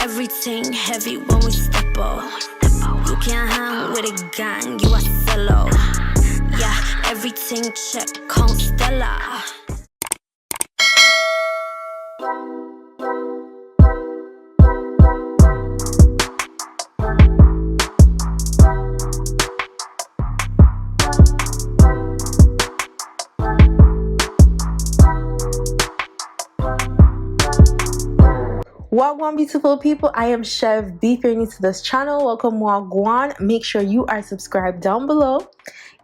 Everything heavy when we step up. You can't hang with a gang, you a fellow. Yeah, everything check, Constella. Welcome, beautiful people. I am Chev. If you're new to this channel, welcome. GWAN. Make sure you are subscribed down below.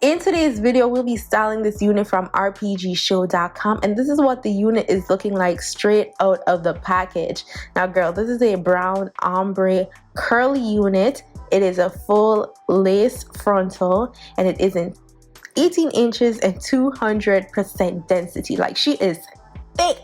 In today's video, we'll be styling this unit from RPGSHOW.com, and this is what the unit is looking like straight out of the package. Now, girl, this is a brown ombre curly unit. It is a full lace frontal, and it is in 18 inches and 200% density. Like, she is thick,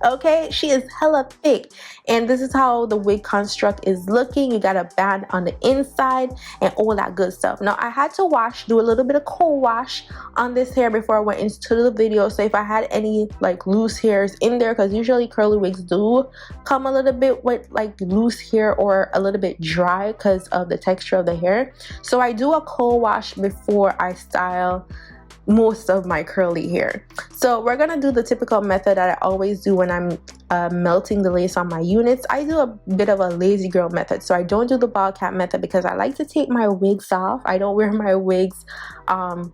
okay? She is hella thick. And this is how the wig construct is looking. You got a band on the inside and all that good stuff. Now, I had to do a little bit of cold wash on this hair before I went into the video. So if I had any like loose hairs in there, because usually curly wigs do come a little bit with like loose hair or a little bit dry because of the texture of the hair. So I do a cold wash before I style most of my curly hair. So we're gonna do the typical method that I always do when I'm melting the lace on my units. I do a bit of a lazy girl method, so I don't do the ball cap method because I like to take my wigs off. I don't wear my wigs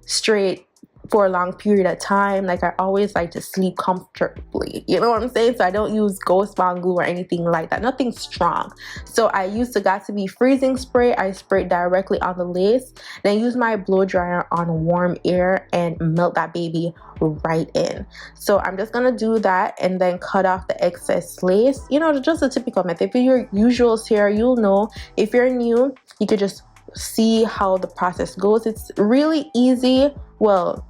straight for a long period of time. Like, I always like to sleep comfortably, you know what I'm saying? So I don't use ghost bond glue or anything like that, nothing strong. So I use the Got to Be freezing spray. I spray it directly on the lace, then use my blow dryer on warm air and melt that baby right in. So I'm just gonna do that and then cut off the excess lace. You know, just a typical method. If you're usual hair, you'll know. If you're new, you could just see how the process goes. It's really easy, well,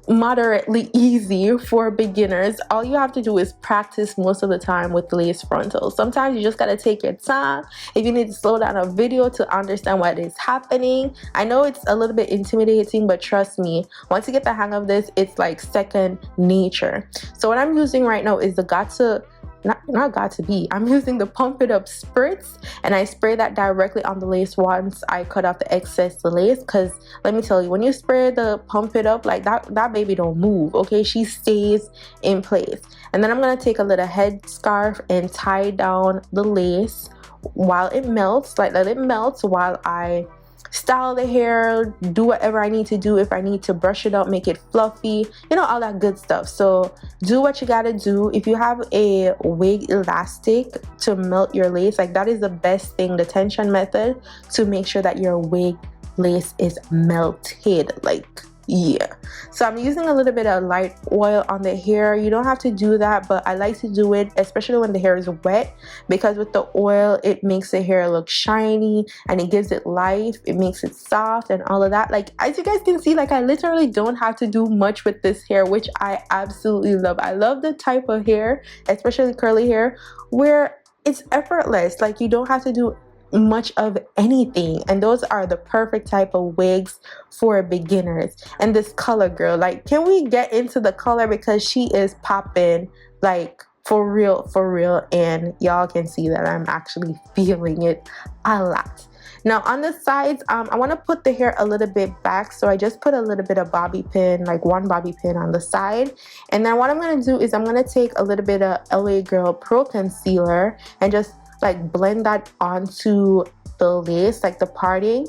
moderately easy for beginners. All you have to do is practice most of the time with lace frontals. Sometimes you just gotta take your time. If you need to slow down a video to understand what is happening, I know it's a little bit intimidating, but trust me, once you get the hang of this, it's like second nature. So what I'm using right now is the I'm using the Pump It Up spritz, and I spray that directly on the lace once I cut off the excess lace. Because let me tell you, when you spray the Pump It Up like that baby don't move, okay? She stays in place. And then I'm gonna take a little head scarf and tie down the lace while it melts. Like, let it melt while I style the hair, do whatever I need to do. If I need to brush it up, make it fluffy, you know, all that good stuff. So do what you gotta do. If you have a wig elastic to melt your lace, like, that is the best thing, the tension method, to make sure that your wig lace is melted. Like, yeah. So I'm using a little bit of light oil on the hair. You don't have to do that, but I like to do it especially when the hair is wet, because with the oil it makes the hair look shiny and it gives it life, it makes it soft and all of that. Like, as you guys can see, like, I literally don't have to do much with this hair, which I absolutely love. I love the type of hair, especially curly hair, where it's effortless. Like, you don't have to do much of anything, and those are the perfect type of wigs for beginners. And this color, girl, like, can we get into the color, because she is popping, like, for real, and y'all can see that I'm actually feeling it a lot. Now on the sides, I want to put the hair a little bit back, so I just put a little bit of bobby pin, like one bobby pin on the side. And then what I'm going to do is I'm going to take a little bit of LA Girl Pro Concealer and just like blend that onto the lace, like the parting.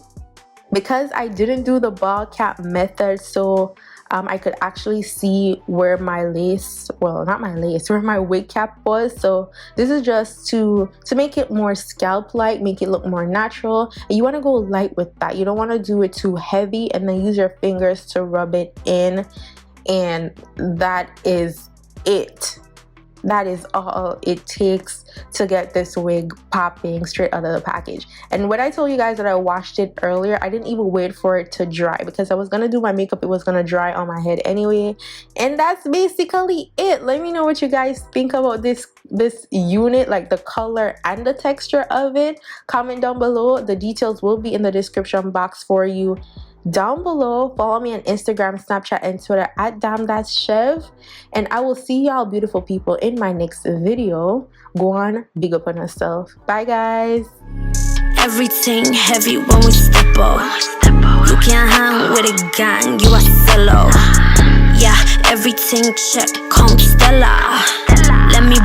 Because I didn't do the ball cap method, so I could actually see where my lace, well, not my lace, where my wig cap was. So this is just to make it more scalp like, make it look more natural. And you want to go light with that. You don't want to do it too heavy and then use your fingers to rub it in, and that is it. That is all it takes to get this wig popping straight out of the package. And when I told you guys that I washed it earlier, I didn't even wait for it to dry, because I was gonna do my makeup, it was gonna dry on my head anyway. And that's basically it. Let me know what you guys think about this unit, like the color and the texture of it. Comment down below. The details will be in the description box for you down below. Follow me on Instagram, Snapchat, and Twitter at damn-chev. And I will see y'all beautiful people in my next video. Go on, big up on yourself. Bye guys. Everything heavy when we step up. You can't hang with a gang, you a solo. Yeah, everything check, come Stella. Let me